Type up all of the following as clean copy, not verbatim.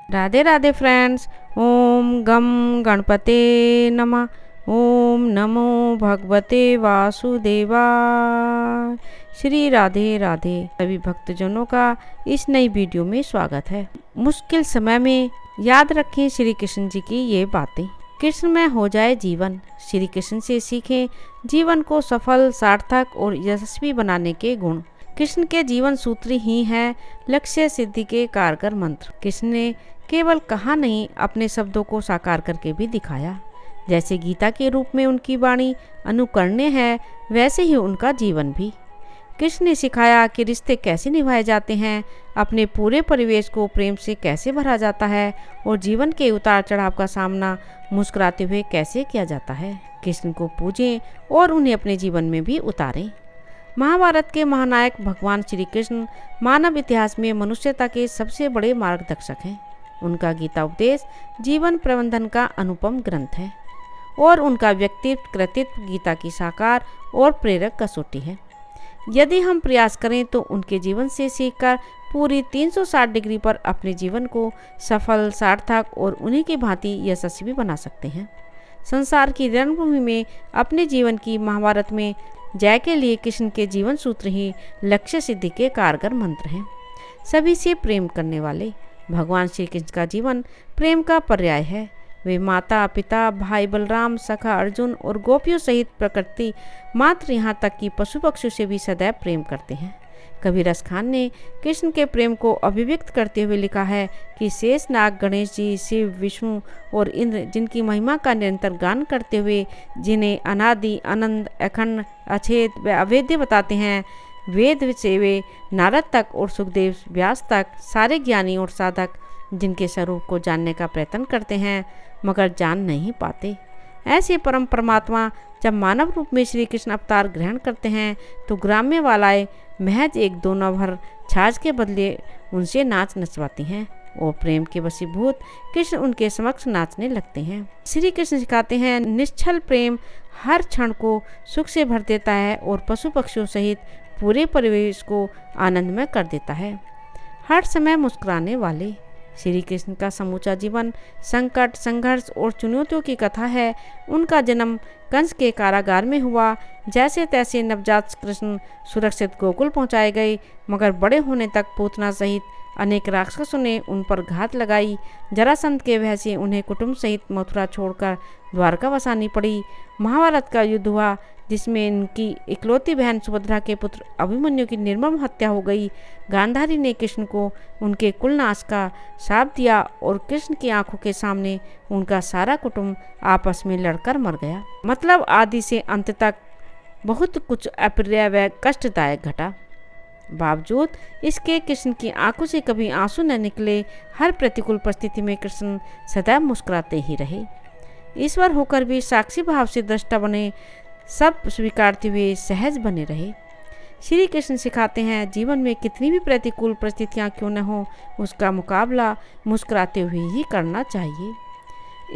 Radhe Radhe friends. ओम गम गणपते नमः। ओम नमो भगवते वासुदेवाय। श्री राधे राधे। सभी भक्तजनों का इस नई वीडियो में स्वागत है। मुश्किल समय में याद रखें श्री कृष्ण जी की ये बातें। कृष्ण में हो जाए जीवन। श्री कृष्ण से सीखें जीवन को सफल, सार्थक और यशस्वी बनाने के गुण। कृष्ण के जीवन सूत्र ही हैं लक्ष्य सिद्धि के कारगर मंत्र। कृष्ण ने केवल कहा नहीं, अपने शब्दों को साकार करके भी दिखाया। जैसे गीता के रूप में उनकी वाणी अनुकरणीय है, वैसे ही उनका जीवन भी। कृष्ण ने सिखाया कि रिश्ते कैसे निभाए जाते हैं, अपने पूरे परिवेश को प्रेम से कैसे भरा जाता है और जीवन के उतार चढ़ाव का सामना मुस्कुराते हुए कैसे किया जाता है। कृष्ण को पूजें और उन्हें अपने जीवन में भी उतारें। महाभारत के महानायक भगवान श्री कृष्ण मानव इतिहास में मनुष्यता के सबसे बड़े मार्गदर्शक हैं। उनका गीता उपदेश जीवन प्रबंधन का अनुपम ग्रंथ है और उनका व्यक्तित्व कृतित्व गीता की साकार और प्रेरक कसौटी है। यदि हम प्रयास करें तो उनके जीवन से सीखकर पूरी 360 डिग्री पर अपने जीवन को सफल, सार्थक और उन्हीं की भांति यशस्वी बना सकते हैं। संसार की रणभूमि में अपने जीवन की महाभारत में जय के लिए कृष्ण के जीवन सूत्र ही लक्ष्य सिद्धि के कारगर मंत्र हैं। सभी से प्रेम करने वाले भगवान श्री कृष्ण का जीवन प्रेम का पर्याय है। वे माता पिता, भाई बलराम, सखा अर्जुन और गोपियों सहित प्रकृति मात्र यहाँ तक कि पशु पक्षियों से भी सदैव प्रेम करते हैं। कबीर रस खान ने कृष्ण के प्रेम को अभिव्यक्त करते हुए लिखा है कि शेषनाग, गणेश जी, शिव, विष्णु और इंद्र जिनकी महिमा का निरंतर गान करते हुए जिन्हें अनादि, अनंत, अखंड, अछेद व अवेद्य बताते हैं, वेद से वे नारद तक और सुखदेव व्यास तक सारे ज्ञानी और साधक जिनके स्वरूप को जानने का प्रयत्न करते हैं मगर जान नहीं पाते। ऐसे परम परमात्मा जब मानव रूप में श्री कृष्ण अवतार ग्रहण करते हैं तो ग्राम्य वालाएं महज एक दोनों भर छाछ के बदले उनसे नाच नचवाती हैं और प्रेम के वशीभूत कृष्ण उनके समक्ष नाचने लगते हैं। श्री कृष्ण सिखाते हैं निश्चल प्रेम हर क्षण को सुख से भर देता है और पशु पक्षियों सहित पूरे परिवेश को आनंदमय कर देता है। हर समय मुस्कुराने वाले श्री कृष्ण का समूचा जीवन संकट, संघर्ष और चुनौतियों की कथा है। उनका जन्म कंस के कारागार में हुआ। जैसे तैसे नवजात कृष्ण सुरक्षित गोकुल पहुंचाए गए मगर बड़े होने तक पूतना सहित अनेक राक्षसों ने उन पर घात लगाई। जरासंध के भय से उन्हें कुटुंब सहित मथुरा छोड़कर द्वारका बसानी पड़ी। महाभारत का युद्ध हुआ जिसमें इनकी इकलौती बहन सुभद्रा के पुत्र अभिमन्यु की निर्मम हत्या हो गई। गांधारी ने कृष्ण को उनके कुलनाश का शाप दिया और कृष्ण की आंखों के सामने उनका सारा कुटुंब आपस में लड़कर मर गया। मतलब आदि से अंत तक बहुत कुछ अप्रिय व कष्टदायक घटा। बावजूद इसके कृष्ण की आंखों से कभी आंसू न निकले। हर प्रतिकूल परिस्थिति में कृष्ण सदैव मुस्कुराते ही रहे। ईश्वर होकर भी साक्षी भाव से दृष्टा बने, सब स्वीकारते हुए सहज बने रहे। श्री कृष्ण सिखाते हैं जीवन में कितनी भी प्रतिकूल परिस्थितियां क्यों न हो, उसका मुकाबला मुस्कुराते हुए ही करना चाहिए।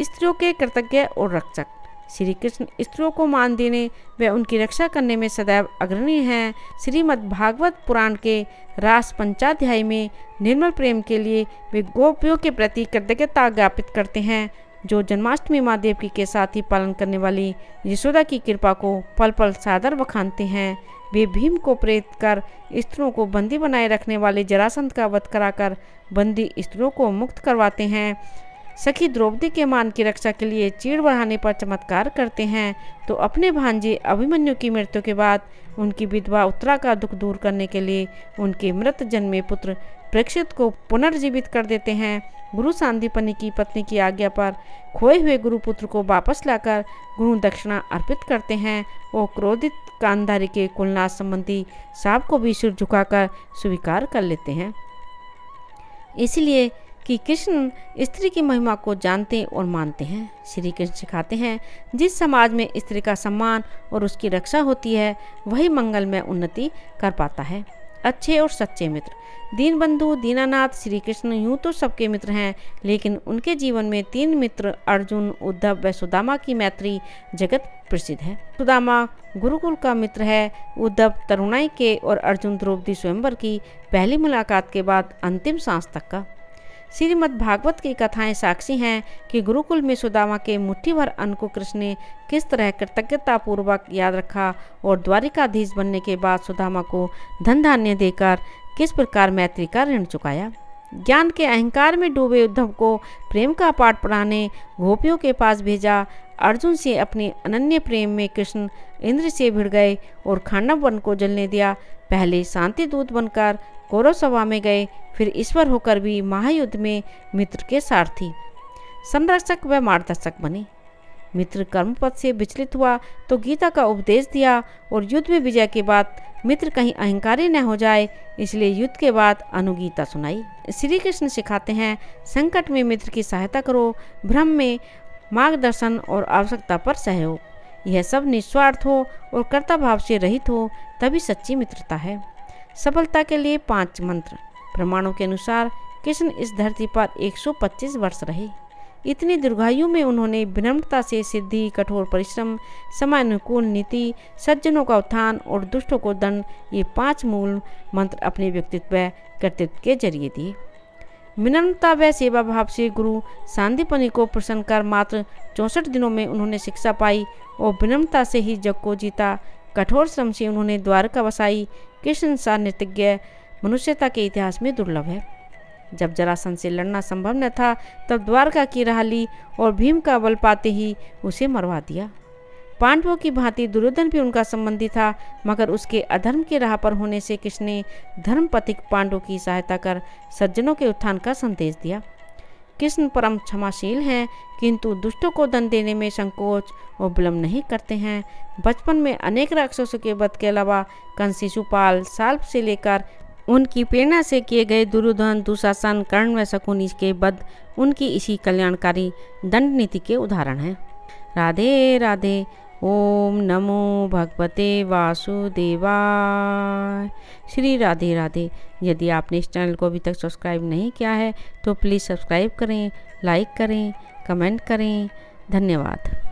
स्त्रियों के कृतज्ञ और रक्षक श्री कृष्ण स्त्रियों को मान देने व उनकी रक्षा करने में सदैव अग्रणी हैं। श्रीमद् भागवत पुराण के रास पंचाध्याय में निर्मल प्रेम के लिए वे गोपियों के प्रति कृतज्ञता ज्ञापित करते हैं जो जन्माष्टमी माँ देवकी के साथ ही पालन करने वाली यशोदा की कृपा को पल पल सादर बखानते हैं। वे भीम को प्रेरित कर स्त्रियों को बंदी बनाए रखने वाले जरासंध का वध कराकर बंदी स्त्रियों को मुक्त करवाते हैं। सखी द्रौपदी के मान की रक्षा के लिए चीड़ बढ़ाने पर चमत्कार करते हैं तो अपने भांजे अभिमन्यु की मृत्यु के बाद उनकी विधवा उत्तरा का दुख दूर करने के लिए उनके मृत जन्मे पुत्र परीक्षित को पुनर्जीवित कर देते हैं। गुरु सांदीपनि की पत्नी की आज्ञा पर खोए हुए गुरुपुत्र को वापस लाकर गुरु दक्षिणा अर्पित करते हैं और क्रोधित गांधारी के कुलनाश संबंधी साप को भी सिर झुकाकर स्वीकार कर लेते हैं। इसलिए कि कृष्ण स्त्री की महिमा को जानते और मानते हैं। श्री कृष्ण सिखाते हैं जिस समाज में स्त्री का सम्मान और उसकी रक्षा होती है वही मंगलमय उन्नति कर पाता है। अच्छे और सच्चे मित्र दीनबंधु दीनानाथ श्री कृष्ण यूं तो सबके मित्र हैं, लेकिन उनके जीवन में 3 मित्र अर्जुन, उद्धव व सुदामा की मैत्री जगत प्रसिद्ध है। सुदामा गुरुकुल का मित्र है, उद्धव तरुणाई के और अर्जुन द्रौपदी स्वयंवर की पहली मुलाकात के बाद अंतिम सांस तक का। श्रीमद् भागवत की कथाएं साक्षी हैं कि गुरुकुल में सुदामा के मुट्ठी भर अन्न को कृष्ण ने किस तरह कृतज्ञता पूर्वक याद रखा और द्वारिकाधीश बनने के बाद सुदामा को धन धान्य देकर किस प्रकार मैत्री का ऋण चुकाया। ज्ञान के अहंकार में डूबे उद्धव को प्रेम का पाठ पढ़ाने गोपियों के पास भेजा। अर्जुन से अपने अनन्य प्रेम में कृष्ण इंद्र से भिड़ गए और खांडव वन को जलने दिया। पहले शांति दूत बनकर कौरव सभा में गए, फिर ईश्वर होकर भी महायुद्ध में मित्र के सारथी, संरक्षक व मार्गदर्शक बने। मित्र कर्मपद से विचलित हुआ तो गीता का उपदेश दिया और युद्ध में विजय के बाद मित्र कहीं अहंकारी न हो जाए, इसलिए युद्ध के बाद अनुगीता सुनाई। श्री कृष्ण सिखाते हैं, संकट में मित्र की सहायता करो, भ्रम में मार्गदर्शन और आवश्यकता पर सहयोग। यह सब निस्वार्थ हो और कर्ता भाव से रहित हो, तभी सच्ची मित्रता है। सफलता के लिए 5 मंत्र। प्रमाणों के अनुसार कृष्ण इस धरती पर 125 वर्ष रहे। इतनी दीर्घायु में उन्होंने विनम्रता से सिद्धि, कठोर परिश्रम, समयानुकूल नीति, सज्जनों का उत्थान और दुष्टों को दंड, ये 5 मूल मंत्र अपने व्यक्तित्व कर्तृत्व के जरिए दिए। विनम्रता व सेवा भाव से गुरु सांदीपनि को प्रसन्न कर मात्र 64 दिनों में उन्होंने शिक्षा पाई और विनम्रता से ही जग को जीता। कठोर श्रम से उन्होंने द्वारका बसाई। कृष्ण सा नृतज्ञ मनुष्यता के इतिहास में दुर्लभ है। जब जरासंध से लड़ना संभव न था, तब द्वारका की राह ली और भीम का बल पाते ही उसे मरवा दिया। पांडवों की भांति दुर्योधन भी उनका संबंधी था, मगर उसके अधर्म की राह पर होने से कृष्ण ने धर्मपथिक पांडवों की सहायता कर सज्जनों के उत्थान का संदेश दिया। कृष्ण परम क्षमाशील हैं, किंतु दुष्टों को दंड देने में संकोच और विलंब नहीं करते हैं। बचपन में अनेक राक्षसों के वध के अलावा कंस, शिशुपाल, साल्प से लेकर उनकी प्रेरणा से किए गए दुर्योधन, दुशासन, कर्ण व शकुनी के वध उनकी इसी कल्याणकारी दंड नीति के उदाहरण हैं। राधे राधे। ओम नमो भगवते वासुदेवाय। श्री राधे राधे। यदि आपने इस चैनल को अभी तक सब्सक्राइब नहीं किया है तो प्लीज़ सब्सक्राइब करें, लाइक करें, कमेंट करें। धन्यवाद।